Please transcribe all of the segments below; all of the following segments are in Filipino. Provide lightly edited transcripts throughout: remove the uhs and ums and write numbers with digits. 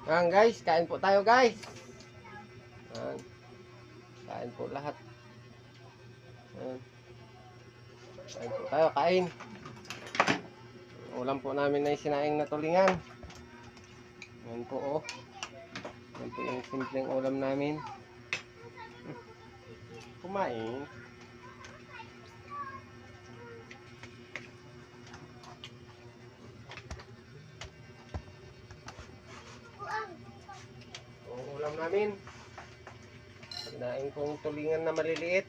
Ayan guys, kain po tayo guys. Ayan. Kain po lahat. Ayan. Kain po tayo, kain. Ulam po namin na sinaing na tulingan. Ayan po oh. Ayan po yung simpleng ulam namin. Kumain. Ulam namin, kinain kong tulingan na maliliit,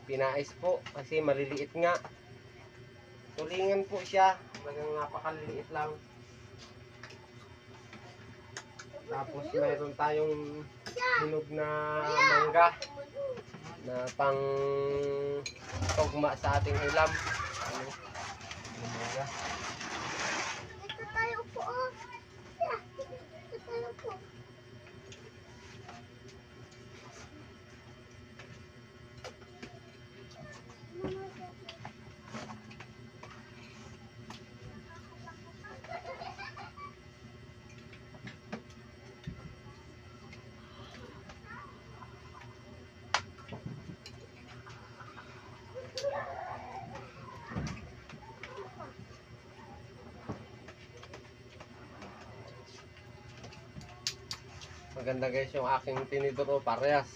pinais po kasi maliliit nga, tulingan po siya, talagang napakaliliit lang. Tapos mayroon tayong hinog na mangga na pang tugma sa ating ulam. Mangga. Ito tayo po. Ito tayo po. Maganda guys yung aking tinidor, parehas.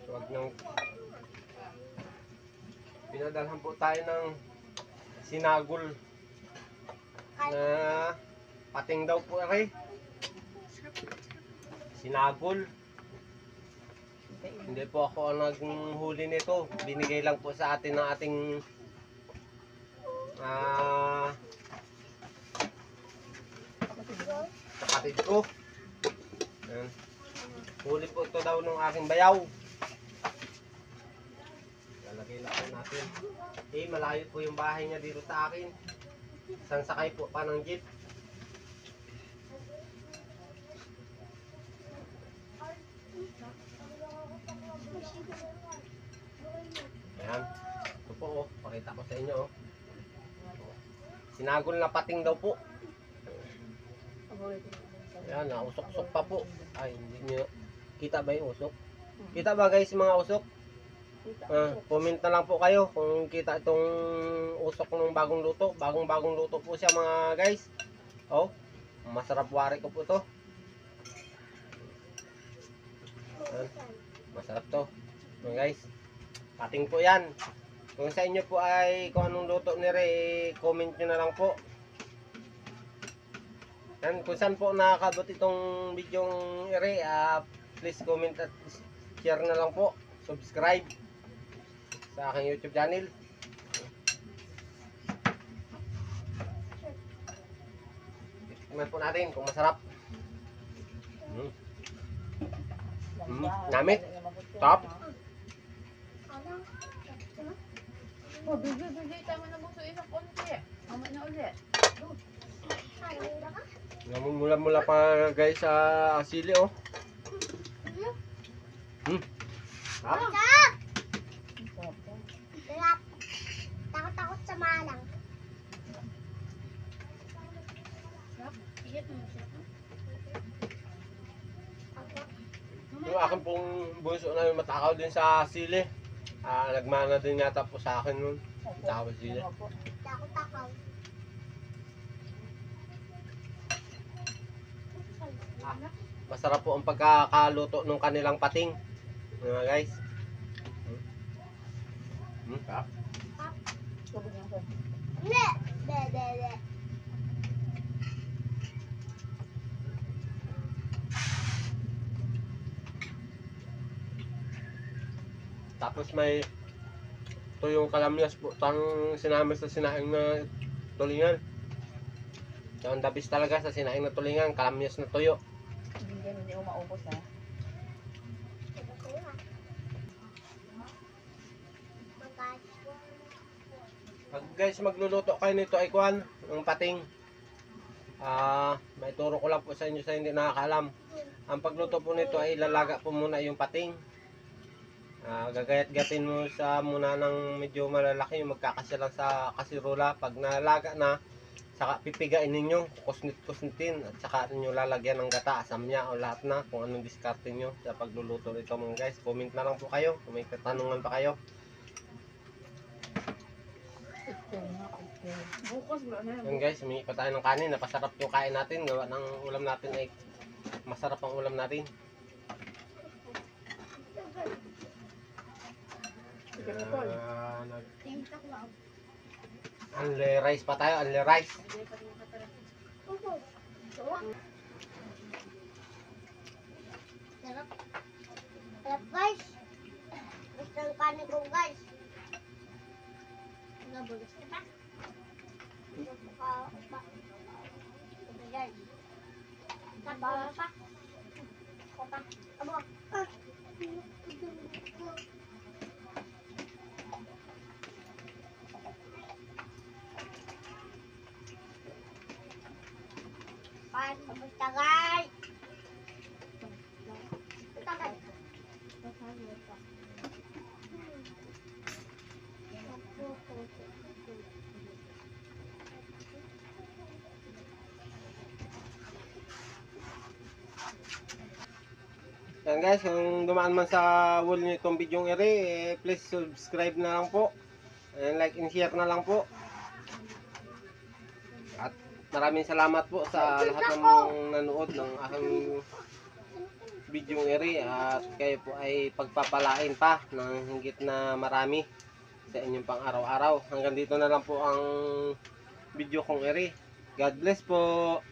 Huwag nang pinadalhan po tayo ng sinagol na pating daw po rin. Sinagol. Hindi po ako ang naghuli nito. Binigay lang po sa atin ng ating kapatid ko. Ayan. Huli po ito daw ng aking bayaw. Lalagay lang po natin. Eh, malayo po yung bahay niya dito sa akin. Isang sakay po pa ng jeep. Ayan. Ito po oh. Pakita ko sa inyo oh. Sinagol na pating daw po. Ayan, nausok-usok pa po. Ay, hindi nyo. Kita ba yung usok? Kita ba guys mga usok? Comment na lang po kayo kung kita itong usok ng bagong luto. Bagong luto po siya mga guys. Oh, masarap wari ko po to. Masarap to mga guys. Pating po yan. Kung sa inyo po ay kung anong luto nire, comment nyo na lang po. Yan, kung saan po nakakabot itong video ire, please comment at share na lang po. Subscribe sa aking YouTube channel. Tingnan po natin kung masarap. Namit. Top. Oh, bigay. Tama na buso isang konti. Tama na ulit. Namumula-mula pa guys sa asili oh. Sarap! Sarap! Takot-takot sa malang. Yung akin pong bunso na matakaw din sa sili. Nagmana din yata po sa akin nun. Takaw sili. Takot-takaw. Masarap po ang pagkakaluto ng kanilang pating. Mga guys. Hindi! Hindi. Tapos may tuyong kalamyas po tang sinamis sa sinaing na tulingan. So, ang dabis talaga sa sinaing na tulingan, kalamyas na tuyo. Hindi ko maubos ha. Pag guys magluluto kayo nito ay kuhan, ng pating. May turo ko lang po sa inyo sa hindi nakakaalam. Ang pagluto po nito ay ilalaga po muna yung pating. Gagayat-gatin mo sa muna ng medyo malalaki, yung magkakasya lang sa kasirola. Pag nalaga na, saka pipigain ninyo, kusnit-kusnitin, at saka ninyo lalagyan ng gata, asamnya o lahat na kung anong diskarte nyo sa pagluluto nito mga guys. Comment na lang po kayo kung may katanungan pa kayo. Bukas ba na Yan guys, humingi pa tayo ng kanin. Napasarap yung kain natin. Gawa ng ulam natin ay masarap ang ulam natin. Unli rice pa tayo, unli rice. Sarap. Sarap guys. Gusto ng kanin ko guys. Nabugas ka pa? Tabawa pa. Abo. Pan, tagay. Tagay. Yan guys, kung dumaan man sa wall nyo itong video ere, please subscribe na lang po. And like and share na lang po. At maraming salamat po sa lahat ng mga nanood ng aking video ere. At kayo po ay pagpapalain pa ng higit na marami sa inyong pang araw-araw. Hanggang dito na lang po ang video kong ere. God bless po.